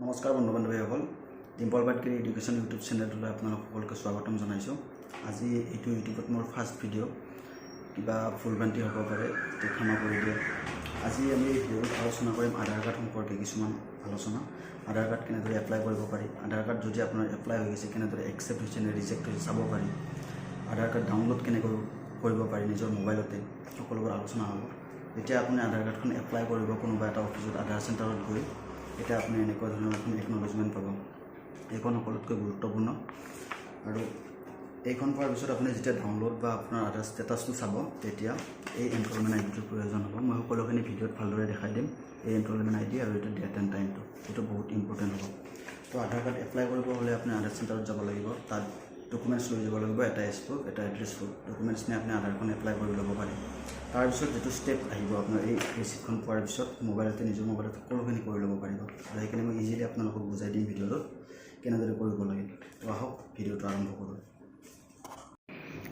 নমস্কাৰ বন্ধু বান্ধৱীসকল, Dimple বাটকিৰ education YouTube চেনেলটোলৈ আপোনালোক সকলোকে স্বাগতম জনাইছোঁ। আজি এইটো ইউটিউবত মোৰ ফাৰ্ষ্ট ভিডিঅ', কিবা ভুলভ্ৰান্তি হ'ব পাৰে, ক্ষমা কৰি দিয়ক। আজি আমি এই ভিডিঅ'ত আলোচনা কৰিম আধাৰ কাৰ্ড সম্পৰ্কে কিছুমান আলোচনা। আধাৰ কাৰ্ড কেনেদৰে এপ্লাই কৰিব পাৰি, আধাৰ কাৰ্ড যদি আপোনাৰ এপ্লাই হৈ গৈছে কেনেদৰে একচেপ্ট হৈছে নে ৰিজেক্ট হৈছে চাব পাৰি, আধাৰ কাৰ্ড ডাউনলোড কেনেকৈ কৰিব পাৰি নিজৰ মোবাইলতে, সকলোবোৰ আলোচনা হ'ব। যেতিয়া আপুনি আধাৰ কাৰ্ডখন এপ্লাই কৰিব কোনোবা এটা অফিচত আধাৰ চেণ্টাৰত গৈ, এতিয়া আপুনি এনেকুৱা ধৰণৰ এখন একনলেজমেণ্ট পাব। এইখন সকলোতকৈ গুৰুত্বপূৰ্ণ। আৰু এইখন পোৱাৰ পিছত আপুনি যেতিয়া ডাউনলোড বা আপোনাৰ আধাৰ ষ্টেটাছটো চাব, তেতিয়া এই এনৰলমেণ্ট আইডিটোৰ প্ৰয়োজন হ'ব। মই সকলোখিনি ভিডিঅ'ত ভালদৰে দেখাই দিম, এই এনৰলমেণ্ট আইডি আৰু এইটো ডেট এণ্ড টাইমটো, এইটো বহুত ইম্পৰ্টেণ্ট হ'ব। তো আধাৰ কাৰ্ড এপ্লাই কৰিব হ'লে আপুনি আধাৰ চেণ্টাৰত যাব লাগিব, তাত ডকুমেণ্টছ লৈ যাব লাগিব, এটা এজ প্ৰুফ, এটা এড্ৰেছ প্ৰুফ। ডকুমেণ্টছ নিয়ে আপুনি আধাৰখন এপ্লাই কৰি ল'ব পাৰে। তাৰপিছত যিটো ষ্টেপ আহিব আপোনাৰ এই ৰিচিপ্টখন পোৱাৰ পিছত মোবাইলতে নিজৰ মোবাইলত সকলোখিনি কৰি ল'ব পাৰিব। আৰু সেইখিনি মই ইজিলি আপোনালোকক বুজাই দিম ভিডিঅ'টোত কেনেদৰে কৰিব লাগে। তো আহক ভিডিঅ'টো আৰম্ভ কৰোঁ।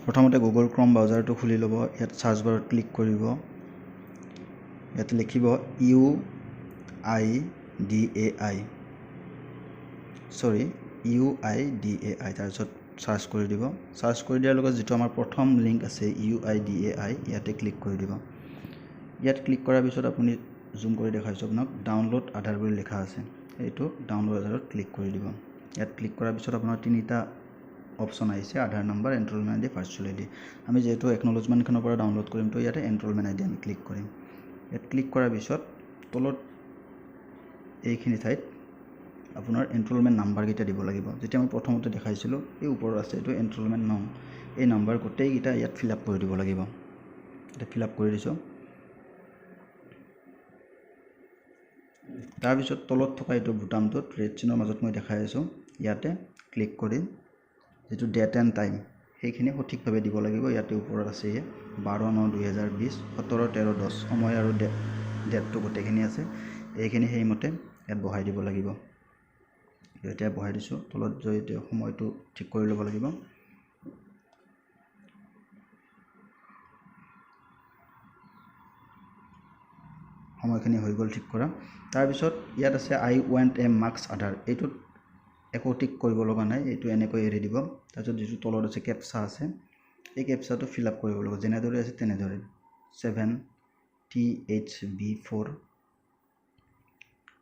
প্ৰথমতে গুগল ক্ৰম ব্ৰাউজাৰটো খুলি ল'ব। ইয়াত চাৰ্চ বাৰত ক্লিক কৰিব। ইয়াত লিখিব UIDAI, তাৰপিছত চাৰ্চ কৰি দিব। চাৰ্চ কৰি দিয়াৰ লগত যিটো আমাৰ প্ৰথম লিংক আছে UIDAI, ইয়াতে ক্লিক কৰি দিব। ইয়াত ক্লিক কৰাৰ পিছত আপুনি জুম কৰি দেখাইছোঁ আপোনাক, ডাউনলোড আধাৰ বুলি লিখা আছে, এইটো ডাউনলোড আধাৰত ক্লিক কৰি দিব। ইয়াত ক্লিক কৰাৰ পিছত আপোনাৰ তিনিটা অপশ্যন আহিছে, Aadhaar number, enrolment ID, virtual ID. আমি যিহেতু একনলেজমেণ্টখনৰ পৰা ডাউনলোড কৰিম, তো ইয়াতে এনৰলমেণ্ট আইডি আমি ক্লিক কৰিম। ইয়াত ক্লিক কৰাৰ পিছত তলত এইখিনি ঠাইত আপোনাৰ এনৰলমেণ্ট নাম্বাৰকেইটা দিব লাগিব। যেতিয়া মই প্ৰথমতে দেখাইছিলোঁ, এই ওপৰত আছে এইটো এনৰলমেণ্ট নং, এই নাম্বাৰ গোটেইকেইটা ইয়াত ফিল আপ কৰি দিব লাগিব। এতিয়া ফিল আপ কৰি দিছোঁ। তাৰপিছত তলত থকা এইটো বুটামটোত ৰেড চিনৰ মাজত মই দেখাই আছোঁ, ইয়াতে ক্লিক কৰি যিটো ডেট এণ্ড টাইম সেইখিনি সঠিকভাৱে দিব লাগিব। ইয়াতে ওপৰত আছে 12/9/2020, 17/13/10 সময় আৰু ডেটটো গোটেইখিনি আছে, এইখিনি সেইমতে ইয়াত বহাই দিব লাগিব। এতিয়া বহাই দিছোঁ। তলত যদি সময়টো ঠিক কৰি ল'ব লাগিব। সময়খিনি হৈ গ'ল ঠিক কৰা। তাৰপিছত ইয়াত আছে আই ৱান্ট এ মাৰ্কছ আধাৰ, এইটোত একো টিক কৰিব লগা নাই, এইটো এনেকৈ এৰি দিব। তাৰপিছত যিটো তলত আছে কেপচা আছে, এই কেপচাটো ফিল আপ কৰিব লাগিব যেনেদৰে আছে তেনেদৰে, 7THB4।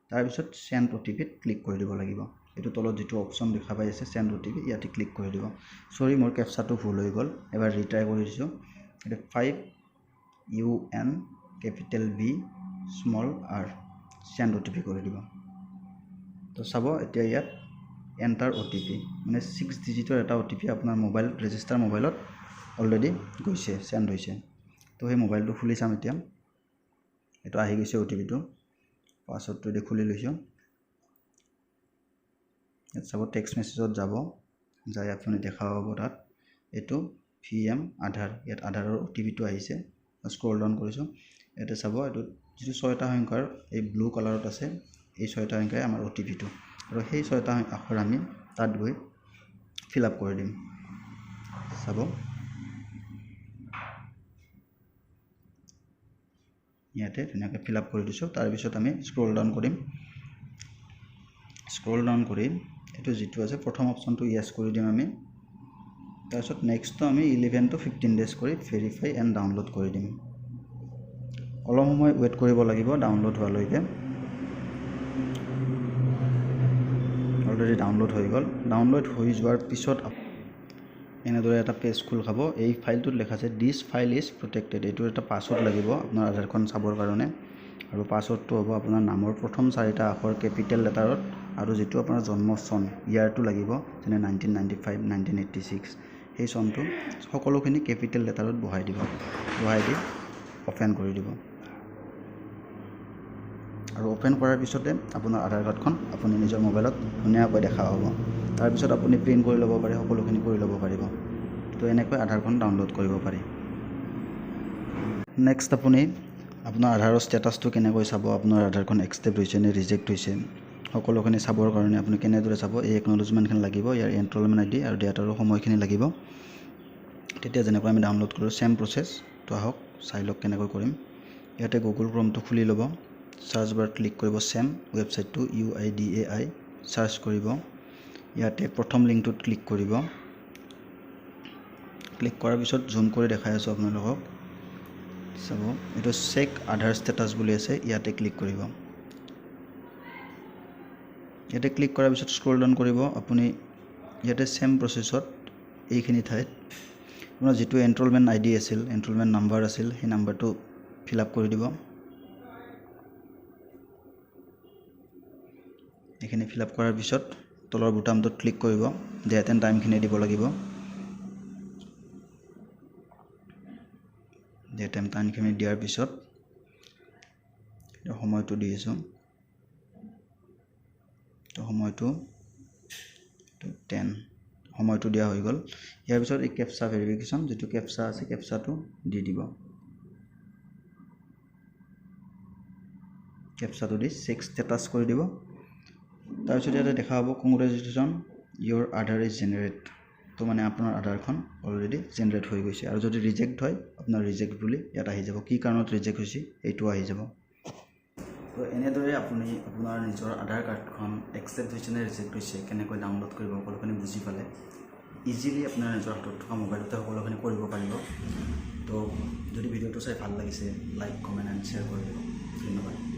তাৰপিছত চেণ্ড OTPত ক্লিক কৰি দিব লাগিব। এইটো তলত যিটো অপশ্যন দেখা পাই আছে চেণ্ড OTP, ইয়াতে ক্লিক কৰি দিব। চৰি, মোৰ কেপচাটো ভুল হৈ গ'ল, এবাৰ ৰিট্ৰাই কৰি দিছোঁ। এইটো 5UN_B_r চেণ্ড OTP কৰি দিব। তো চাব এতিয়া ইয়াত এণ্টাৰ OTP, মানে 6 ডিজিটৰ এটা OTP আপোনাৰ মোবাইল ৰেজিষ্টাৰ মোবাইলত অলৰেডি গৈছে, চেণ্ড হৈছে। তো সেই মোবাইলটো খুলি চাম এতিয়া। এইটো আহি গৈছে OTPটো, পাছৱৰ্ডটো দি খুলি লৈছোঁ। ইয়াত চাব টেক্সট মেছেজত যাব, যাই আপুনি দেখা পাব তাত এইটো VM আধাৰ, ইয়াত আধাৰৰ OTPটো আহিছে। স্ক্ৰল ডাউন কৰিছোঁ, ইয়াতে চাব এইটো যিটো 6টা সংখ্যাৰ এই ব্লু কালাৰত আছে, এই 6টা সংখ্যাই আমাৰ OTPটো, আৰু সেই 6টা আখৰ আমি তাত গৈ ফিল আপ কৰি দিম। চাব ইয়াতে ধুনীয়াকৈ ফিল আপ কৰি দিছোঁ। তাৰপিছত আমি স্ক্ৰল ডাউন কৰিম। স্ক্ৰল ডাউন কৰি এইটো যিটো আছে প্ৰথম অপশ্যনটো য়েছ কৰি দিম আমি। তাৰপিছত নেক্সটটো আমি 11 to 15 days কৰি ভেৰিফাই এণ্ড ডাউনলোড কৰি দিম। অলপ সময় ৱেইট কৰিব লাগিব ডাউনলোড হোৱালৈকে। অলৰেডি ডাউনলোড হৈ গ'ল। ডাউনলোড হৈ যোৱাৰ পিছত এনেদৰে এটা পেজ খোল খাব। এই ফাইলটোত লেখা আছে দিছ ফাইল ইজ প্ৰটেক্টেড, এইটোৰ এটা পাছৱৰ্ড লাগিব আপোনাৰ আধাৰখন চাবৰ কাৰণে। আৰু পাছৱৰ্ডটো হ'ব আপোনাৰ নামৰ প্ৰথম 4টা আখৰ কেপিটেল লেটাৰত, আৰু যিটো আপোনাৰ জন্ম চন ইয়াৰটো লাগিব, যেনে 1995, 1986, সেই চনটো সকলোখিনি কেপিটেল লেটাৰত বহাই দিব। বহাই দি অ'পেন কৰি দিব। আৰু অ'পেন কৰাৰ পিছতে আপোনাৰ আধাৰ কাৰ্ডখন আপুনি নিজৰ মোবাইলত ধুনীয়াকৈ দেখা পাব। তাৰপিছত আপুনি প্ৰিণ্ট কৰি ল'ব পাৰে, সকলোখিনি কৰি ল'ব পাৰিব। তো এনেকৈ আধাৰখন ডাউনলোড কৰিব পাৰি। নেক্সট আপুনি আপোনাৰ আধাৰৰ ষ্টেটাছটো কেনেকৈ চাব, আপোনাৰ আধাৰখন একচেপ্ট হৈছে নে ৰিজেক্ট হৈছে, সকলোখিনি চাবৰ কাৰণে আপুনি কেনেদৰে চাব, এই একনলেজমেণ্টখিনি লাগিব, ইয়াৰ এনৰলমেণ্ট আইডি আৰু ডেট আৰু সময়খিনি লাগিব। তেতিয়া যেনেকৈ আমি ডাউনলোড কৰোঁ, চেম প্ৰচেছ। তো আহক চাই লওক কেনেকৈ কৰিম। ইয়াতে গুগল ক্ৰমটো খুলি ল'ব। সাৰ্চ বাৰ ক্লিক কৰিব সেম ওয়েবসাইটটো UIDAI সাৰ্চ কৰিব ইয়াতে প্ৰথম লিংকটোত ক্লিক কৰিব ক্লিক কৰাৰ পিছত জুম কৰি দেখাই আছো আপোনালোকক চাব এটো চেক আধাৰ ষ্টেটাস বুলি আছে ইয়াতে ক্লিক কৰিব ইয়াতে ক্লিক কৰাৰ পিছত স্ক্ৰল ডাউন কৰিব আপুনি ইয়াতে সেম প্ৰসেছত এইখিনি ঠাইত আপোনাৰ যেটো এনৰোলমেন্ট আইডি আছিল এনৰোলমেন্ট নাম্বাৰ আছিল সেই নাম্বাৰটো ফিল আপ কৰি দিব এখানে ফিল আপ কৰাৰ পিছত তলৰ বুটামটোত ক্লিক কৰিব ডেট এণ্ড টাইমখিনি দিব লাগিব ডেট এণ্ড টাইমখিনি দিয়াৰ পিছত সময়টো দি আছো তো সময়টো 10 সময়টো দিয়া হৈ গল ইয়াৰ পিছত এই ক্যাপচা ভেৰিফিকেশন যেটো ক্যাপচা আছে ক্যাপচাটো দি দিব ক্যাপচাটো দি চেক ষ্টেটাস কৰি দিব তাৰ পিছত ইয়াতে দেখা হ'ব congratulation your Aadhaar is generate তো মানে আপোনাৰ আধাৰখন অলৰেডি জেনাৰেট হৈ গৈছে আৰু যদি ৰিজেক্ট হয় আপোনাৰ ৰিজেক্ট বুলি ইয়াত আহি যাব কি কাৰণত ৰিজেক্ট হৈছে এইটো আহি যাব তো এনেদৰে আপুনি আপোনাৰ নিজৰ আধাৰ কাৰ্ডখন একসেপ্ট হৈছে নে ৰিজেক্ট হৈছে কেনেকৈ ডাউনলোড কৰিব সকলোখিনি বুজি পালে ইজিলি আপোনাৰ নিজৰ হাতত থকা মোবাইলতে সকলোখিনি কৰিব পাৰিব তো যদি ভিডিওটো চাই ভাল লাগিছে লাইক কমেন্ট এণ্ড শ্বেয়াৰ কৰি দিব ধন্যবাদ